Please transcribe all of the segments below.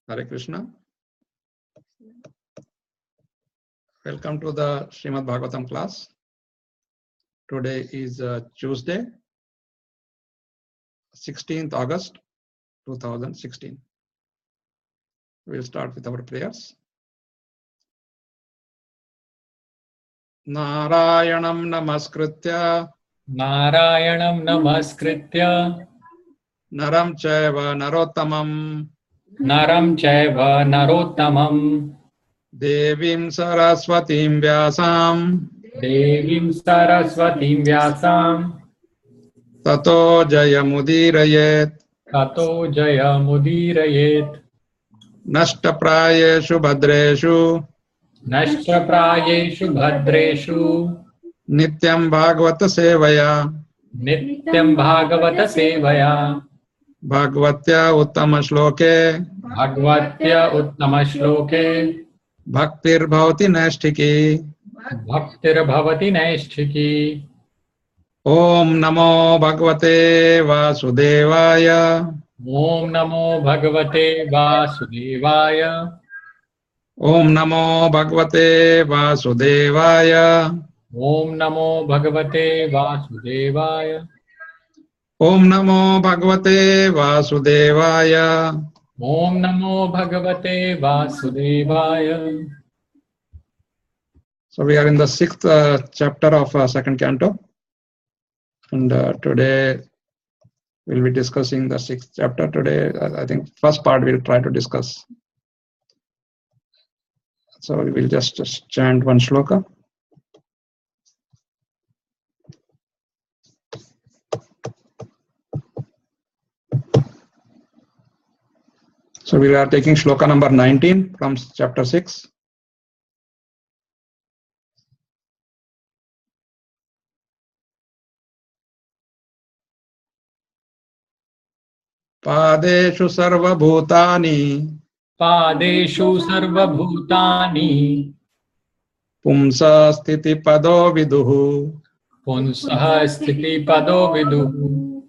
Hare Krishna. Welcome to the Srimad Bhagavatam class. Today is Tuesday, 16th August 2016. We'll start with our prayers. Narayanam namaskritya Narayanam namaskritya Naram chaiva narottamam Naram chaiva narottamam Devim saraswatim vyasam Devim saraswatim vyasam Tato jayamudirayet Tato jaya mudirayet Nashtaprayeshu bhadreshu Nashtraprayeshu bhadreshu Nityam bhagavata sevaya Nityam bhagavata sevaya Bhagavatya uttama shloke Bhagvatya uttama shloke Bhaktir bhavati naishtiki Bhaktir bhavati naisthiki. Om namo bhagavate vasudevaya Om namo bhagavate vasudevaya. Om namo bhagavate vasudevaya Om namo bhagavate vasudevaya. Om namo bhagavate vasudevaya Om namo bhagavate vasudevaya. So we are in the sixth chapter of second canto, and today we'll be discussing the sixth chapter. Today, I think first part we'll try to discuss. So we will just chant one shloka. So we are taking shloka number 19 from chapter 6. Padeshu sarva bhutani Padeshu sarva bhutani pumsa sthiti pado viduhu punsah sthiti pado viduhu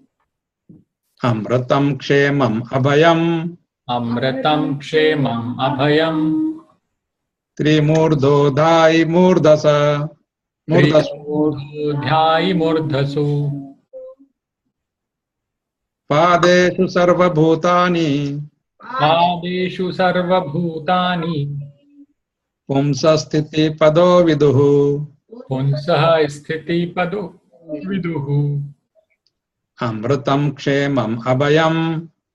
amratam kshemam abhayam amratam kshemam abhayam trimurdhodhai murdasa trimurdhodhyayi murdhasu. Padeshu sarva bhutani Padeshu sarva bhutani pumsa sthiti pado viduhu punsah sthiti pado viduhu amratam kshemam abhayam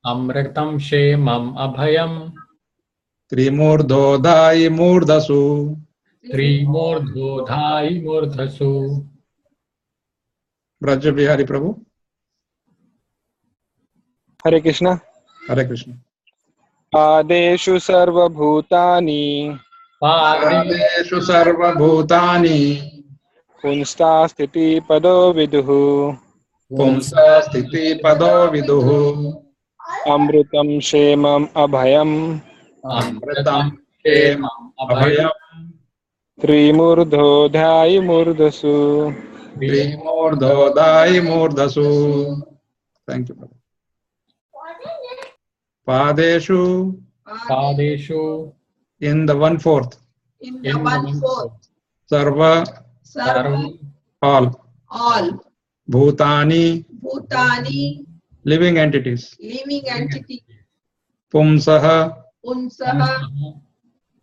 amritam shemam abhayam trimurdhodhai murdasu. trimurdhodhai murdhasu. Braja Bihari Prabhu. Hare Krishna. Hare Krishna. Padeshu sarva bhutani Padeshu sarva bhutani punsta sthiti pado viduhu pumsa sthiti pado viduhu amritam shemam abhayam amritam kshemam abhayam trimurdhodhyayi murdasu. trimurdhodhai murdasu. Thank you, Prabhu. Padeshu Padeshu in the 1/4. In the 1/4. Sarva sarva all. Bhutani Bhutani, living entities. living entity. Pumsaha Punsaha,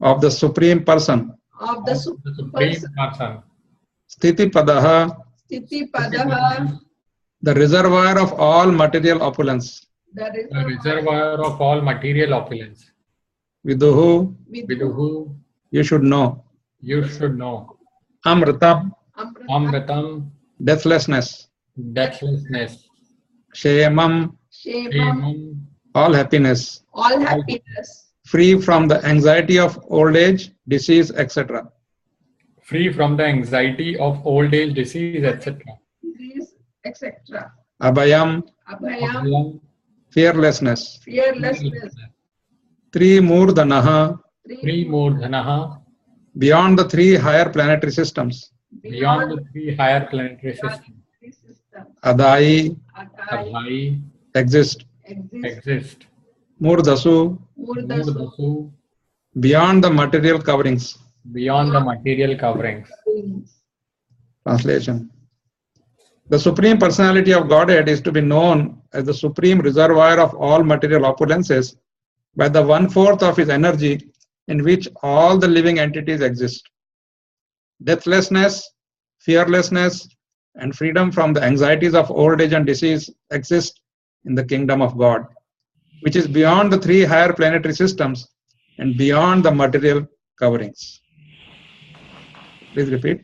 of the Supreme Person. of the the Supreme Supreme Person. Person. Sthiti Padaha Sthiti Padaha, the reservoir of all material opulence. the The reservoir of all material opulence. Viduhu, Viduhu, you should know. you should know. Amritam, Amritam, deathlessness. deathlessness. Kshemam, Shemam, Shemam, all happiness. all happiness. Free from the anxiety of old age, disease, etc. free from the anxiety of old age, disease, etc. Disease, etc. Abhayam, Abhayam, Abhayam, fearlessness. fearlessness. Trimurdhanaha, Trimurdhanaha, beyond the 3 higher planetary systems. beyond the 3 higher planetary systems. System. Adai, Atai, Adhai, exist. exist. exist. Murdasu, Murdasu. Murdasu, beyond the material coverings. beyond the material coverings. Translation. The Supreme Personality of Godhead is to be known as the supreme reservoir of all material opulences by the 1/4 of his energy in which all the living entities exist. Deathlessness, fearlessness, and freedom from the anxieties of old age and disease exist in the kingdom of God, which is beyond the 3 higher planetary systems and beyond the material coverings. Please repeat.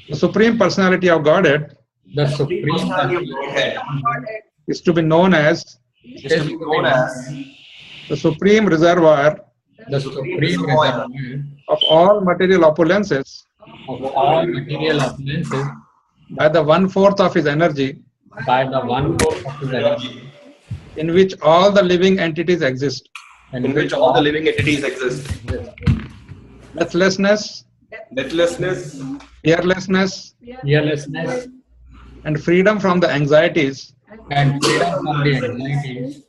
The Supreme Personality of Godhead The Supreme Personality of Godhead is to be known as is to be known as the supreme reservoir the supreme reservoir of all material opulences of all material appliances by the 1/4 of his energy by the 1/4 of his energy, in which all the living entities exist. in which all the living entities exist. Deathlessness, Deathlessness, fearlessness, fearlessness, and freedom from the anxieties and freedom from the anxieties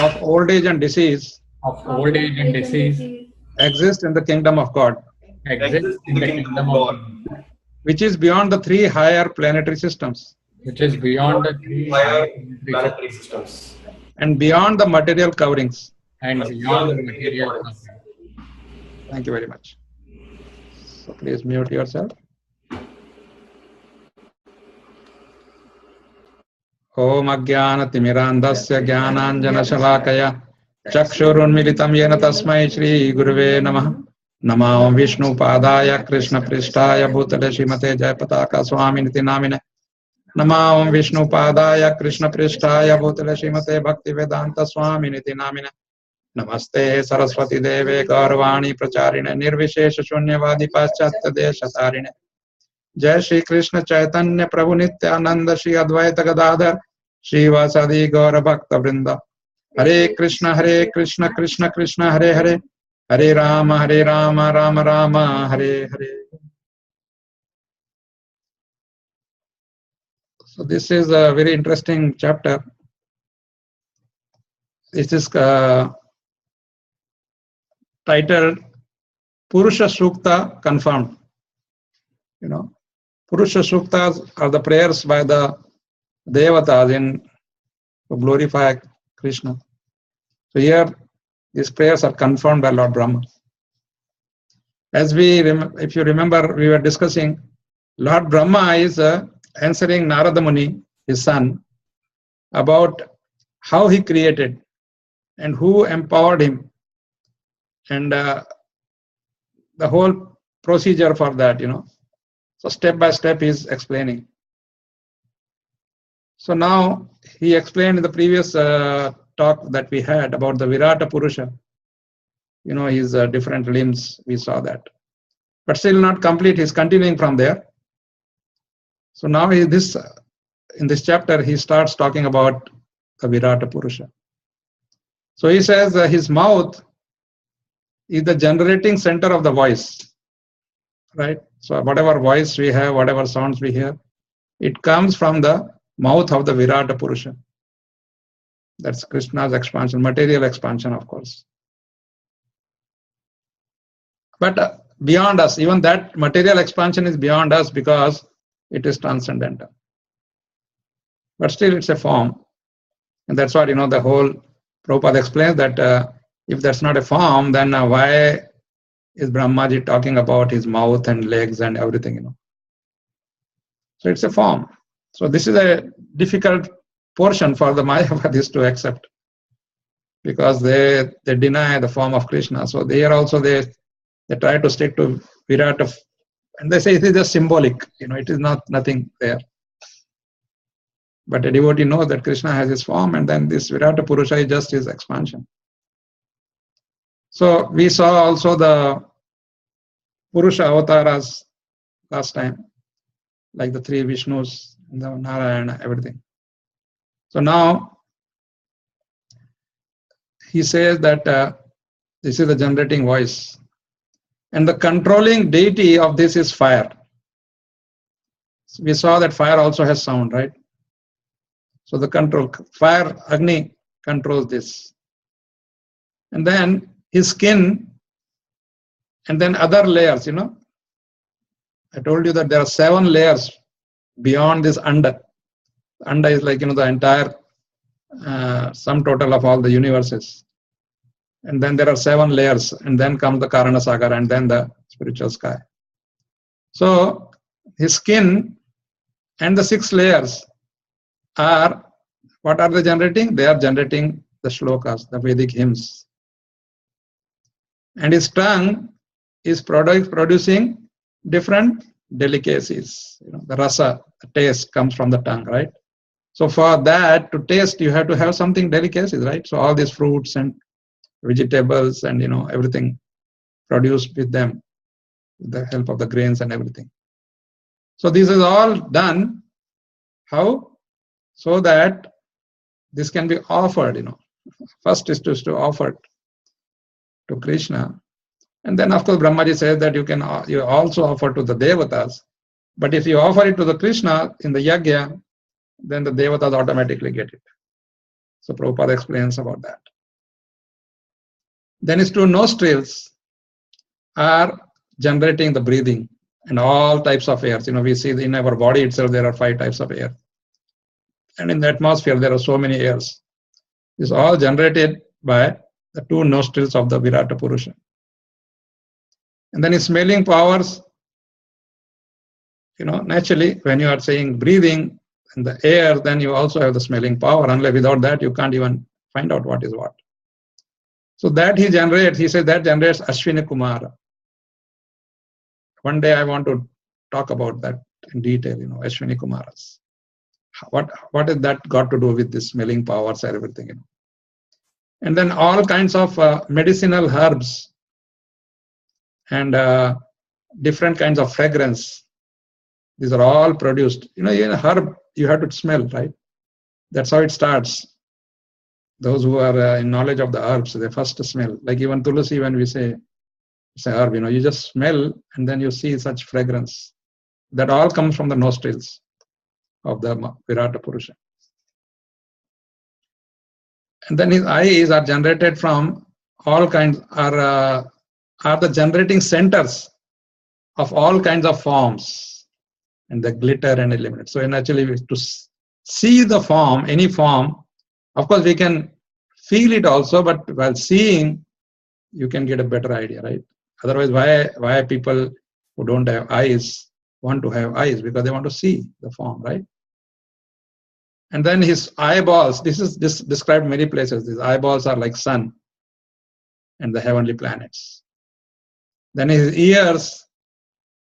of old age and disease of old age and disease exist in the kingdom of God, exists in the kingdom of God, which is beyond the 3 higher planetary systems which is beyond the 3 higher planetary systems, and beyond the material coverings. and beyond the material coverings. Thank you very much. So please mute yourself. Om Ajnanatimirandasya Jnananjanashalakaya Chakshurunmilitam Yena Tasmai Shri Gurave Namah. Namo Vishnu Padaya Krishna Prishtaya Bhutale Srimate Jayapataka Swaminiti Namine. Namo Vishnu Padaya Krishna Prishtaya Bhutale Srimate Bhaktivedanta Swaminiti Namine. Namaste Saraswati Deve Gaurvani Pracharine Nirvishesha Shunyavadi Paschatya Deshatarine. Jai Shri Krishna Chaitanya Prabhu Nityananda Shri Advaita Gadadhar Shri Vasadi Gaura Bhakta Vrinda. Hare Krishna Krishna Krishna Hare Hare Hare Rama Rama Rama Hare Hare. So this is a very interesting chapter. This is titled Purusha Sukta Confirmed. You know, Purusha Suktas are the prayers by the Devatas to glorify Krishna. So here, these prayers are confirmed by Lord Brahma. As if you remember, we were discussing, Lord Brahma is answering Narada Muni, his son, about how he created and who empowered him, and the whole procedure for that, you know. So step by step he is explaining. So now he explained in the previous talk that we had about the Virata Purusha. You know, his different limbs, we saw that. But still not complete, he's continuing from there. So now in this chapter, he starts talking about the Virata Purusha. So he says his mouth is the generating center of the voice, right? So whatever voice we have, whatever sounds we hear, it comes from the mouth of the Virata Purusha. That's Krishna's expansion, material expansion, of course. But beyond us, even that material expansion is beyond us because it is transcendental. But still it's a form. And that's what, you know, the whole Prabhupada explains that if that's not a form, then why is Brahmaji talking about his mouth and legs and everything, you know? So it's a form. So this is a difficult portion for the Mayavadis to accept because they deny the form of Krishna. So they try to stick to Virata, and they say it is just symbolic, you know, it is nothing there. But a devotee knows that Krishna has his form, and then this Virata Purusha is just his expansion. So we saw also the Purusha avatars last time, like the 3 Vishnus, the Narayana, everything. So now he says that this is the generating voice, and the controlling deity of this is fire. So we saw that fire also has sound, right? So the fire, Agni, controls this. and then his skin, and then other layers, I told you that there are 7 layers beyond this anda. Anda is like, the entire sum total of all the universes. And then there are 7 layers, and then comes the Karana Sagar, and then the spiritual sky. So his skin and the 6 layers are, what are they generating? They are generating the shlokas, the Vedic hymns. And his tongue is producing different delicacies. The rasa, the taste comes from the tongue, right? So for that to taste, you have to have something delicacies, right? So all these fruits and vegetables and everything produced with them, with the help of the grains and everything. So this is all done. How? So that this can be offered. First is to offer it to Krishna, and then of course Brahmaji says that you also offer to the devatas. But if you offer it to the Krishna in the yagya, then the devatas automatically get it. So Prabhupada explains about that. Then his 2 nostrils are generating the breathing and all types of airs. We see in our body itself there are 5 types of air. And in the atmosphere there are so many airs. It's all generated by the 2 nostrils of the Virata Purusha. And then his smelling powers, naturally when you are saying breathing and the air, then you also have the smelling power. Unless without that you can't even find out what is what. So that he says that generates Ashwini Kumara. One day I want to talk about that in detail, Ashwini Kumaras. What has that got to do with this smelling powers and everything? And then all kinds of medicinal herbs and different kinds of fragrance. These are all produced. In a herb, you have to smell, right? That's how it starts. Those who are in knowledge of the herbs, they first smell. Like even Tulasi, when we say it's a herb, you just smell and then you see such fragrance. That all comes from the nostrils of the Virata Purusha. And then his eyes are generated from all kinds, are the generating centers of all kinds of forms, and the glitter and illuminate. So naturally, to see the form, any form, of course we can feel it also, but while seeing, you can get a better idea, right? Otherwise, why people who don't have eyes want to have eyes? Because they want to see the form, right? And then his eyeballs, this is described many places. These eyeballs are like sun and the heavenly planets. Then his ears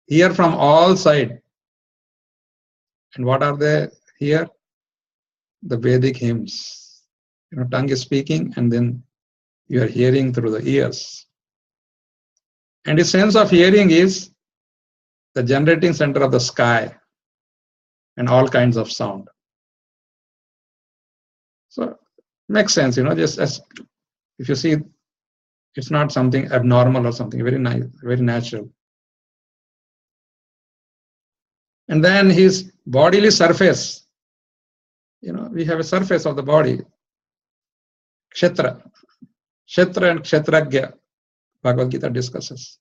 hear from all sides. And what are they here? The Vedic hymns. Tongue is speaking and then you are hearing through the ears. And his sense of hearing is the generating center of the sky and all kinds of sound. So makes sense, just as if you see, it's not something abnormal or something, very nice, very natural. And then his bodily surface, we have a surface of the body, Kshetra and Kshetragya, Bhagavad Gita discusses.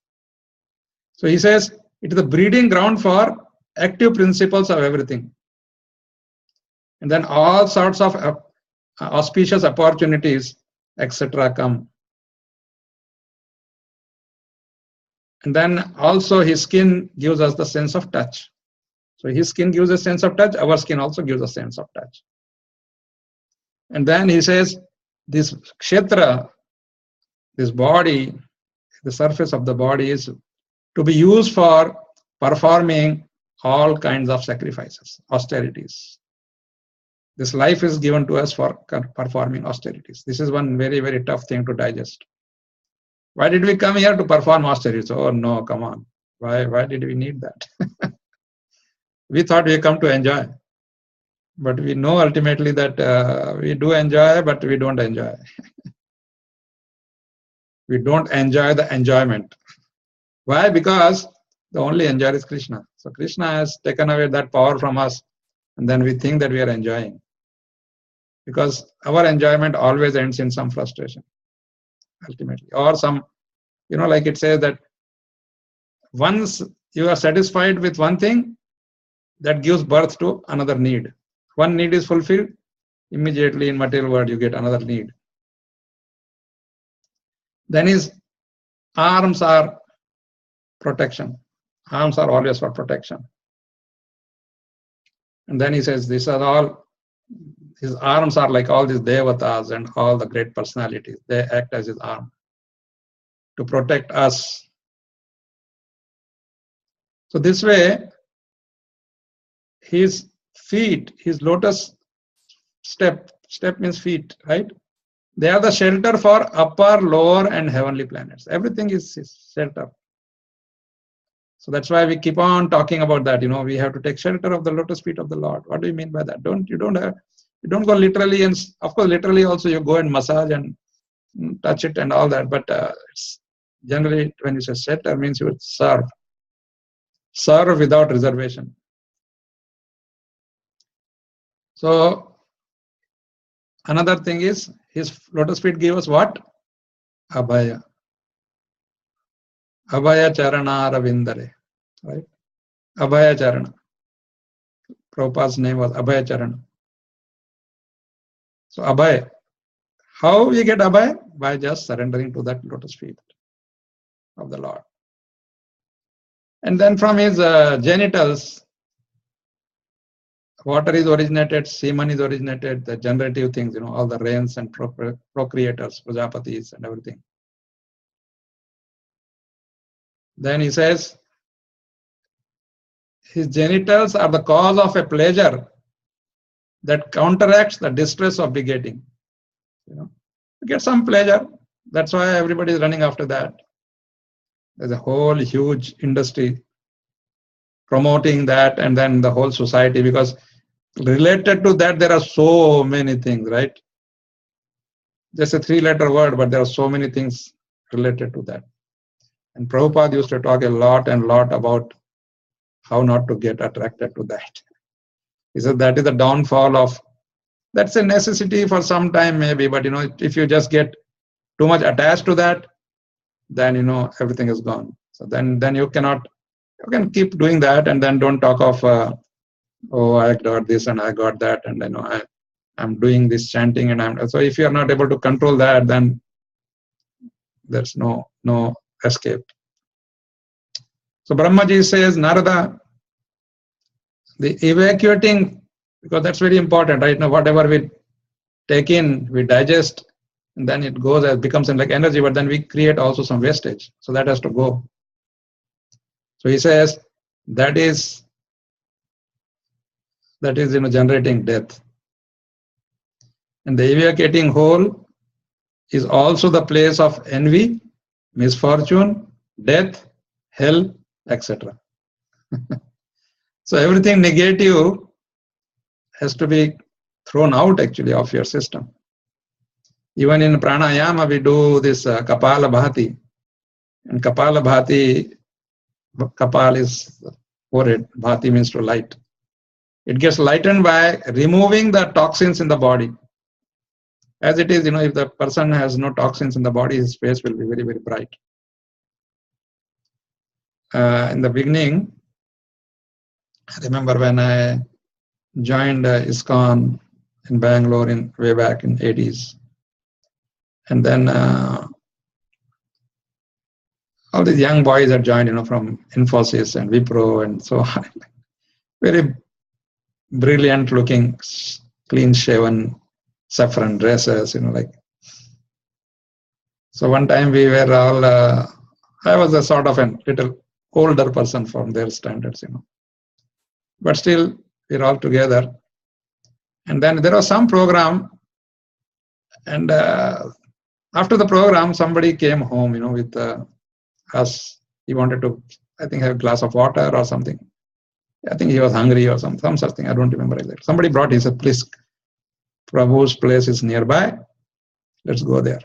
So he says, it is the breeding ground for active principles of everything. And then all sorts of auspicious opportunities, etc. come. And then also his skin gives us the sense of touch. So his skin gives a sense of touch, our skin also gives a sense of touch. And then he says, this kshetra, this body, the surface of the body is to be used for performing all kinds of sacrifices, austerities. This life is given to us for performing austerities. This is one very, very tough thing to digest. Why did we come here to perform austerities? Oh no, come on. Why did we need that? We thought we come to enjoy. But we know ultimately that we do enjoy, but we don't enjoy. We don't enjoy the enjoyment. Why? Because the only enjoyer is Krishna. So Krishna has taken away that power from us, and then we think that we are enjoying. Because our enjoyment always ends in some frustration. ultimately. Or some, like it says that once you are satisfied with one thing, that gives birth to another need. One need is fulfilled, immediately in material world you get another need. Then his arms are protection. Arms are always for protection. And then he says, these are all, his arms are like all these devatas and all the great personalities. They act as his arm to protect us. So this way, his feet, his lotus step means feet, right? They are the shelter for upper, lower, and heavenly planets. Everything is his shelter. So that's why we keep on talking about that. We have to take shelter of the lotus feet of the Lord. What do you mean by that? You don't go literally, and of course, literally also you go and massage and touch it and all that. But it's generally when you say shelter, means you would serve without reservation. So another thing is his lotus feet give us what? Abhaya. Abhaya Charana Ravindare. Right? Abhaya Charana. Prabhupada's name was Abhaya Charana. So Abhaya. How we get Abhaya? By just surrendering to that lotus feet of the Lord. And then from his genitals, water is originated, semen is originated, the generative things, all the rains and procreators, Prajapatis and everything. Then he says, his genitals are the cause of a pleasure that counteracts the distress of begetting. You get some pleasure. That's why everybody is running after that. There's a whole huge industry promoting that, and then the whole society, because related to that, there are so many things, right? Just a 3-letter word, but there are so many things related to that. And Prabhupada used to talk a lot about how not to get attracted to that. He said that is the downfall of, that's a necessity for some time maybe, but if you just get too much attached to that, then everything is gone. So then you can keep doing that, and then don't talk of oh, I got this and I got that, and I'm doing this chanting, and so if you are not able to control that, then there's no escape. So Brahmaji says, Narada, the evacuating, because that's very important, right? Now, whatever we take in, we digest, and then it goes as becomes like energy, but then we create also some wastage. So that has to go. So he says that is generating death. And the evacuating hole is also the place of envy, misfortune, death, hell, etc. So everything negative has to be thrown out actually of your system. Even in pranayama, we do this Kapala Bhati. And Kapala Bhati, Kapal is forehead, Bhati means to light. It gets lightened by removing the toxins in the body. As it is, if the person has no toxins in the body, his face will be very, very bright. In the beginning, I remember when I joined ISKCON in Bangalore way back in 80s. And then all these young boys had joined, from Infosys and Wipro and so on. Very brilliant looking, clean shaven, saffron dresses, So one time we were all, I was a sort of a little older person from their standards, But still, we're all together. And then there was some program, and after the program, somebody came home, with us. He wanted to, I think, have a glass of water or something. I think he was hungry or some such thing. I don't remember exactly. Somebody brought, he said, please, Prabhu's place is nearby. Let's go there.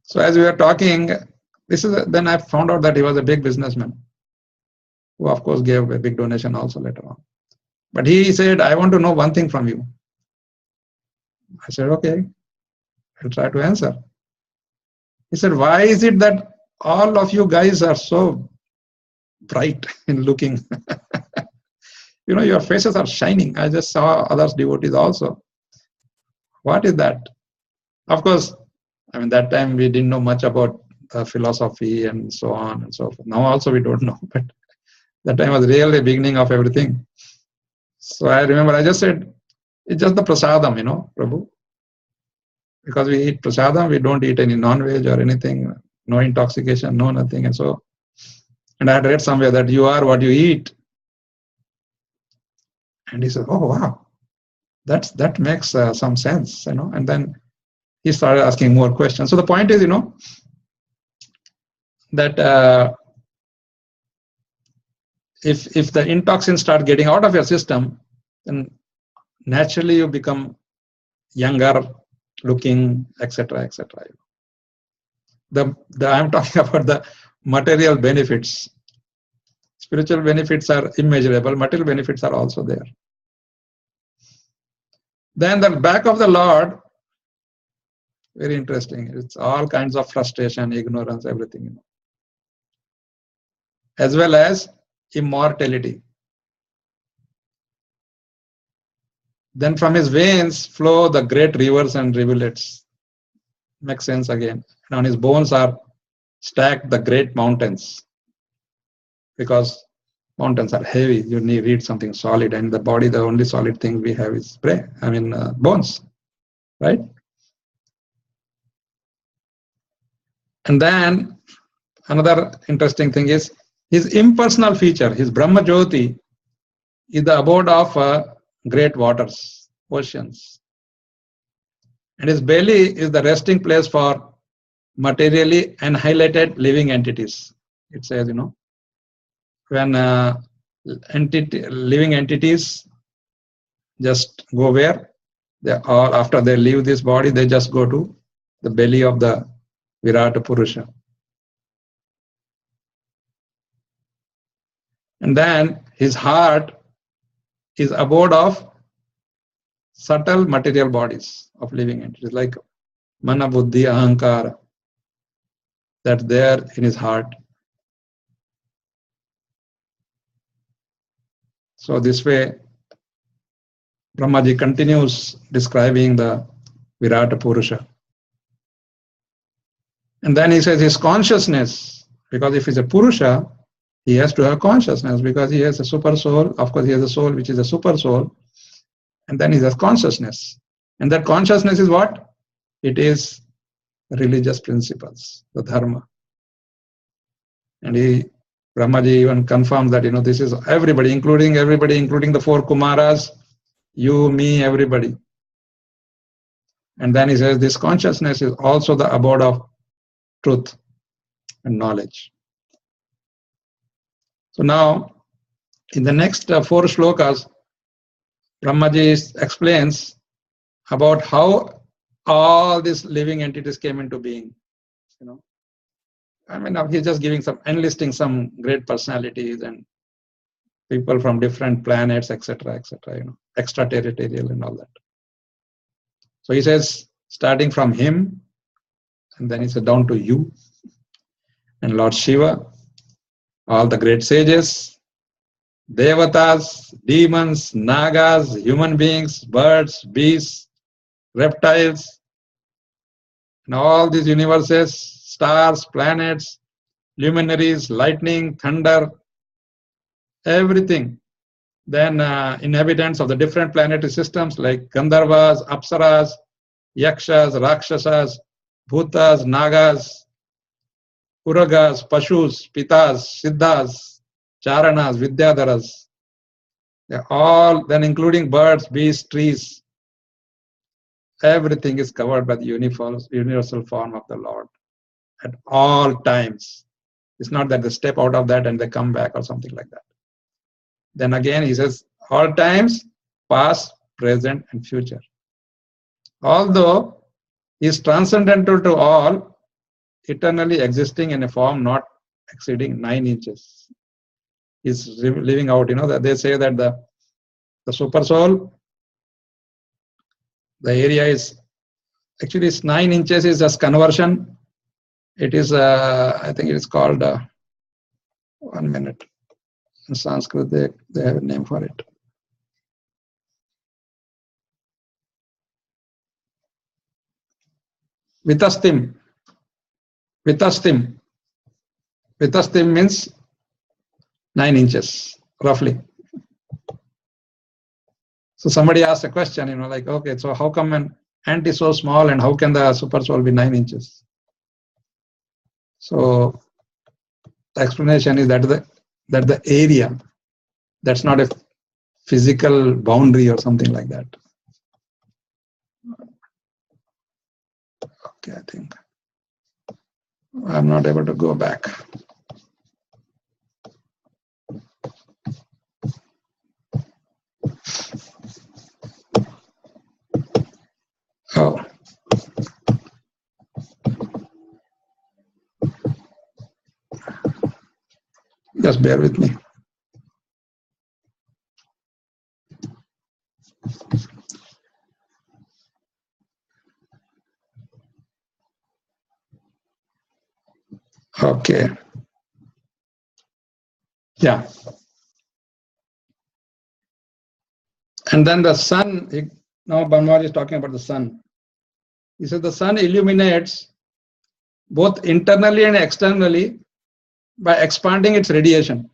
So as we were talking, then I found out that he was a big businessman, who of course gave a big donation also later on. But he said, I want to know one thing from you. I said, okay, I'll try to answer. He said, why is it that all of you guys are so bright in looking? Your faces are shining. I just saw others devotees also. What is that? Of course, that time we didn't know much about philosophy and so on and so forth. Now also we don't know, but that time was really the beginning of everything. So I remember I just said, it's just the prasadam, Prabhu. Because we eat prasadam, we don't eat any non-veg or anything, no intoxication, no nothing. And I had read somewhere that you are what you eat. And he said, oh, wow, that makes some sense, And then he started asking more questions. So the point is, that if the intoxins start getting out of your system, then naturally you become younger looking, etc., etc. I'm talking about the material benefits. Spiritual benefits are immeasurable. Material benefits are also there. Then the back of the Lord, very interesting. It's all kinds of frustration, ignorance, everything, as well as immortality. Then from his veins flow the great rivers and rivulets. Makes sense again. And on his bones are stacked the great mountains. Because mountains are heavy, you need something solid, and the body, the only solid thing we have is bones, right? And then another interesting thing is his impersonal feature, his Brahma Jyoti, is the abode of great waters, oceans. And his belly is the resting place for materially annihilated living entities. It says, when living entities just go where? After they leave this body, they just go to the belly of the Virata Purusha. And then his heart is abode of subtle material bodies of living entities like Mana, Buddhi, Ahankara. That's there in his heart. So this way, Brahmaji continues describing the Virata Purusha. And then he says his consciousness, because if he's a Purusha, he has to have consciousness because he has a super soul. Of course, he has a soul which is a super soul. And then he has consciousness. And that consciousness is what? It is religious principles, the dharma. And Brahmaji even confirms that, this is everybody, including the four Kumaras, you, me, everybody. And then he says this consciousness is also the abode of truth and knowledge. So now, in the next 4 shlokas, Brahmaji explains about how all these living entities came into being. He's just enlisting some great personalities and people from different planets, etc., extraterrestrial and all that. So he says, starting from him, and then he said down to you, and Lord Shiva, all the great sages, Devatas, demons, Nagas, human beings, birds, beasts, reptiles, and all these universes, stars, planets, luminaries, lightning, thunder, everything. Then inhabitants of the different planetary systems like Gandharvas, Apsaras, Yakshas, Rakshasas, Bhutas, Nagas, Uragas, Pashus, Pitas, Siddhas, Charanas, Vidyadharas. They're all, then including birds, beasts, trees. Everything is covered by the universal form of the Lord at all times. It's not that they step out of that and they come back or something like that. Then again, he says, all times, past, present, and future. Although he is transcendental to all, eternally existing in a form not exceeding 9 inches. He's living out, that they say that the super soul, the area is, actually it's 9 inches is just conversion It is, I think it is called, 1 minute. In Sanskrit, they have a name for it. Vitastim. Vitastim. Vitastim means 9 inches, roughly. So somebody asked a question, like, okay, so how come an ant is so small and how can the super soul be 9 inches? So the explanation is that the area, that's not a physical boundary or something like that. Okay, I think I'm not able to go back. Oh. Just bear with me. Okay. Yeah. And then the sun, now Bhanwari is talking about the sun. He says the sun illuminates both internally and externally by expanding its radiation.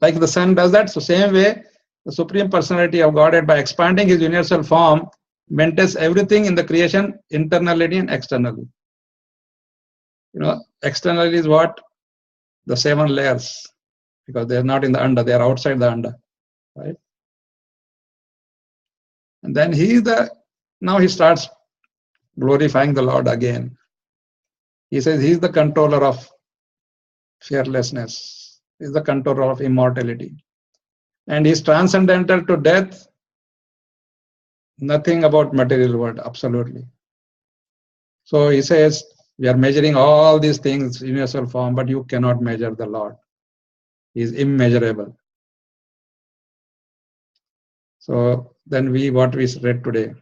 Like the sun does that, so same way, the Supreme Personality of Godhead, by expanding his universal form, maintains everything in the creation internally and externally. Externally is what? The 7 layers, because they are not in the under, they are outside the under, right? And then now he starts glorifying the Lord again. He says he is the controller of fearlessness. He is the controller of immortality. And he is transcendental to death. Nothing about material world, absolutely. So he says, we are measuring all these things in universal form, but you cannot measure the Lord. He is immeasurable. So then what we read today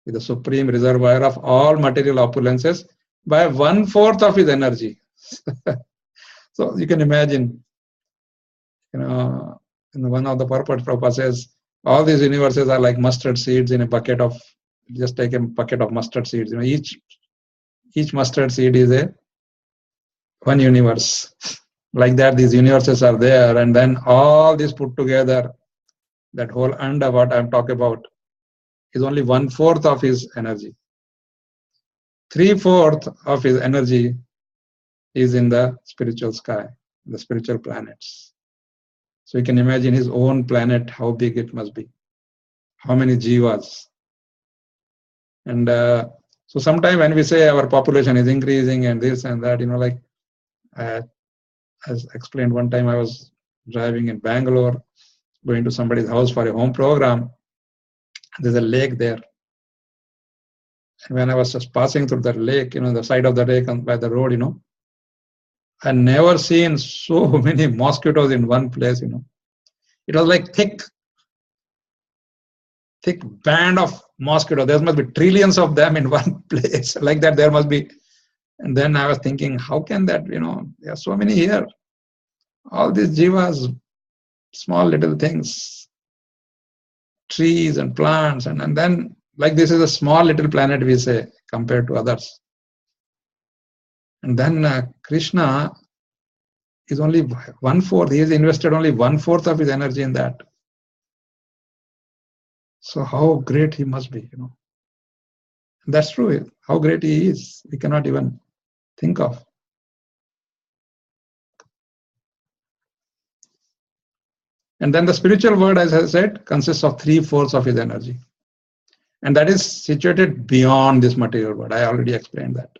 is the supreme reservoir of all material opulences by 1/4 of his energy. So you can imagine, in one of the purport Prabhupada says, all these universes are like mustard seeds in a bucket of, just take a bucket of mustard seeds. Each mustard seed is one universe. Like that, these universes are there, and then all this put together, that whole under what I'm talking about, is only 1/4 of his energy. 3/4 of his energy is in the spiritual sky, the spiritual planets. So you can imagine his own planet, how big it must be, how many jivas. And so sometime when we say our population is increasing and this and that, like as explained one time, I was driving in Bangalore, going to somebody's house for a home program. There's a lake there. And when I was just passing through the lake, the side of the lake by the road, I never seen so many mosquitoes in one place, It was like thick band of mosquitoes. There must be trillions of them in one place. Like that there must be. And then I was thinking, how can that, there are so many here. All these jivas, small little things, trees and plants, and then like this is a small little planet, we say, compared to others. And then Krishna is only 1/4. He has invested only 1/4 of his energy in that. So how great he must be, That's true. How great he is, we cannot even think of. And then the spiritual world, as I said, consists of 3/4 of his energy. And that is situated beyond this material world. I already explained that.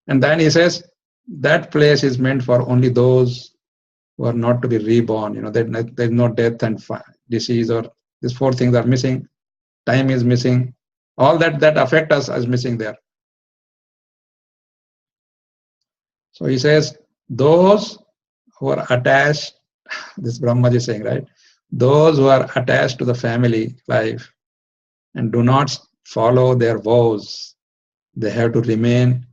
And then he says, that place is meant for only those who are not to be reborn. There's no death and disease, or these 4 things are missing. Time is missing. All that affect us is missing there. So he says, those who are attached, this Brahmaji is saying, right? Those who are attached to the family life and do not follow their vows, they have to remain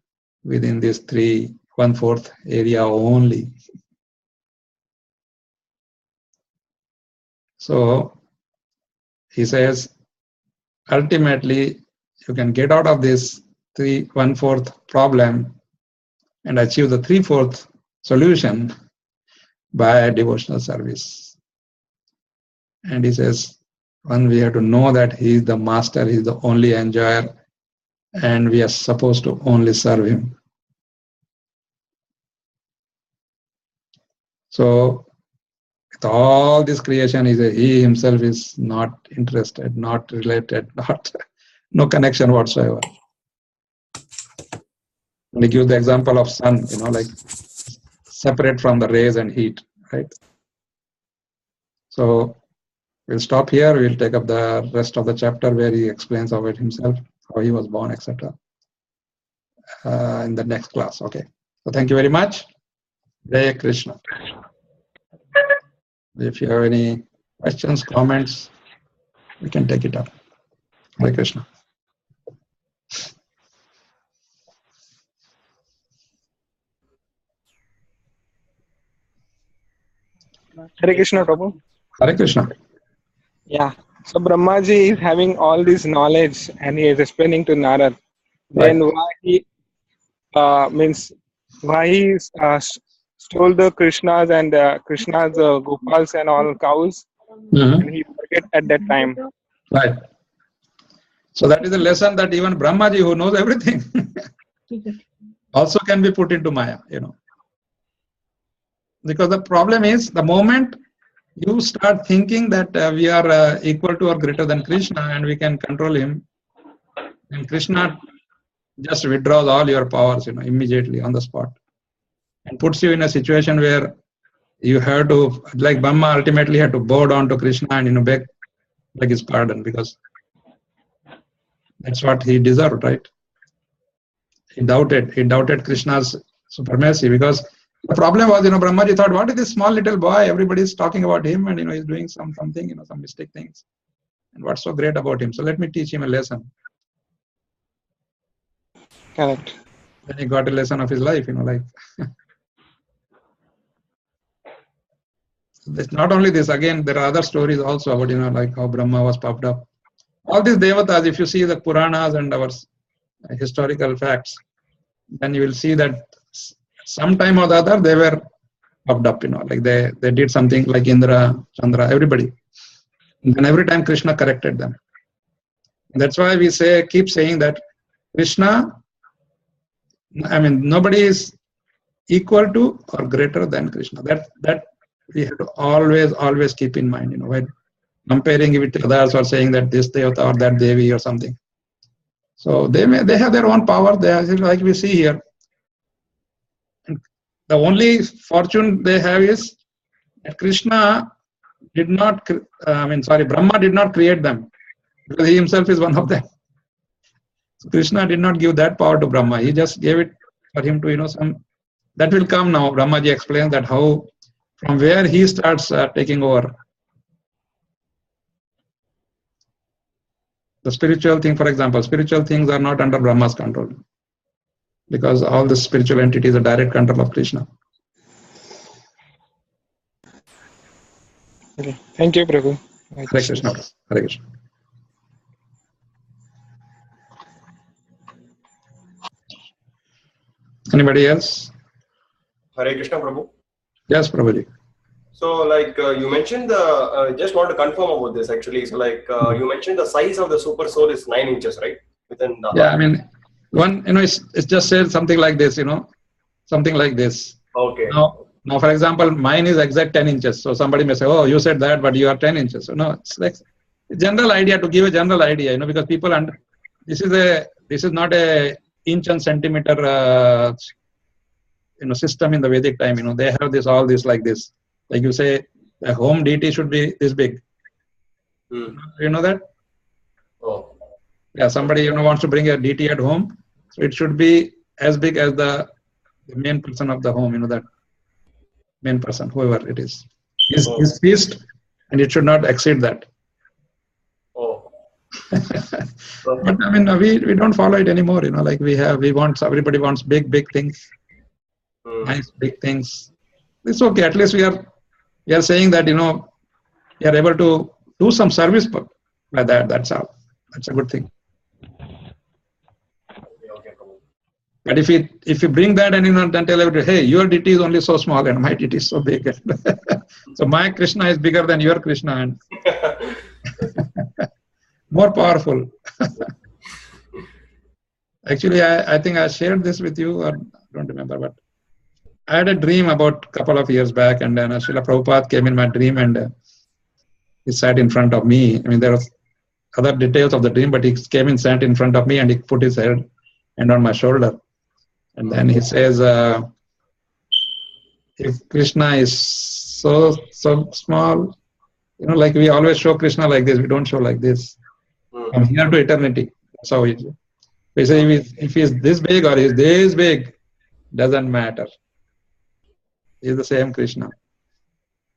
within this 3/4 area only. So he says, ultimately, you can get out of this 3/4 problem and achieve the 3/4 solution by devotional service. And he says, one, we have to know that he is the master, he is the only enjoyer, and we are supposed to only serve him. So with all this creation, he himself is not interested, not related, no connection whatsoever. And he gives the example of sun, like separate from the rays and heat, right? So we'll stop here. We'll take up the rest of the chapter where he explains about himself, how he was born, etc. In the next class. Okay. So thank you very much. Hare Krishna. If you have any questions, comments, we can take it up. Hare Krishna. Hare Krishna, Prabhu. Hare Krishna. Yeah. So Brahmaji is having all this knowledge and he is explaining to Narad. Then why he stole the Krishnas and Krishna's Gopals and all cows, and he forget at that time. Right. So that is a lesson that even Brahmaji, who knows everything, also can be put into Maya, Because the problem is, the moment you start thinking that we are equal to or greater than Krishna and we can control him, and Krishna just withdraws all your powers, immediately on the spot, and puts you in a situation where you have to, like Brahma ultimately had to bow down to Krishna and beg his pardon, because that's what he deserved, right? He doubted Krishna's supremacy, because the problem was, Brahmaji thought, what is this small little boy? Everybody's talking about him, and he's doing something, some mistake things. And what's so great about him? So let me teach him a lesson. Correct. Then he got a lesson of his life, like. It's not only this, again, there are other stories also about, like how Brahma was puffed up. All these devatas, if you see the Puranas and our historical facts, then you will see that sometime or the other they were puffed up, like they did something like Indra, Chandra, everybody. And then every time Krishna corrected them. And that's why we keep saying that Krishna, nobody is equal to or greater than Krishna. That we have to always keep in mind, when comparing it with others or saying that this devata or that devi or something. So they have their own power. They are, like we see here. And the only fortune they have is that Krishna did not, Brahma did not create them, because he himself is one of them. So Krishna did not give that power to Brahma. He just gave it for him to, that will come now. Brahmaji explains that how, from where he starts taking over. The spiritual thing, for example, spiritual things are not under Brahma's control, because all the spiritual entities are direct control of Krishna. Okay. Thank you, Prabhu. Hare Krishna. Hare Krishna. Anybody else? Hare Krishna, Prabhu. Yes, Prabhuji. So, you mentioned just want to confirm about this actually. So, you mentioned the size of the super soul is 9 inches, right? Within the Yeah, one, it's just said something like this, something like this. Okay. Now, for example, mine is exact 10 inches. So somebody may say, oh, you said that, but you are 10 inches. So no, it's like a general idea, to give a general idea, because people, this is not a inch and centimeter, system in the Vedic time. They have all this like this. Like you say, a home deity should be this big. You know that? Oh. Yeah, somebody wants to bring a deity at home, so it should be as big as the main person of the home. That main person, whoever it is, his feast, and it should not exceed that. Oh. But I mean, we don't follow it anymore. Like everybody wants big things, nice big things. It's okay. At least we are saying that we are able to do some service by that. That's all. That's a good thing. Okay, Prabhu. But if you bring that and then tell everybody, hey, your deity is only so small and my deity is so big. So my Krishna is bigger than your Krishna and more powerful. Actually, I think I shared this with you, or I don't remember, but I had a dream about a couple of years back, and then Srila Prabhupada came in my dream and he sat in front of me. I mean, there was other details of the dream, but he came and sat in front of me and he put his hand on my shoulder. And then he says, if Krishna is so small, like we always show Krishna like this, we don't show like this. From here to eternity. That's how it is. We say if he's this big or he's this big, doesn't matter. He's the same Krishna.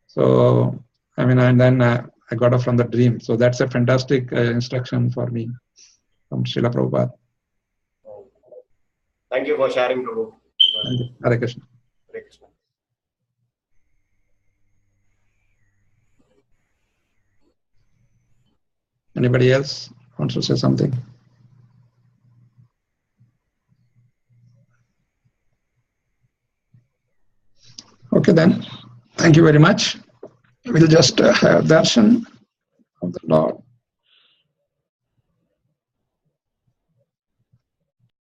So, I mean, and then I got up from the dream. So that's a fantastic instruction for me from Srila Prabhupada. Thank you for sharing, Prabhu. Thank you. Hare Krishna. Hare Krishna. Anybody else wants to say something? Okay then. Thank you very much. We'll just have darshan of the Lord.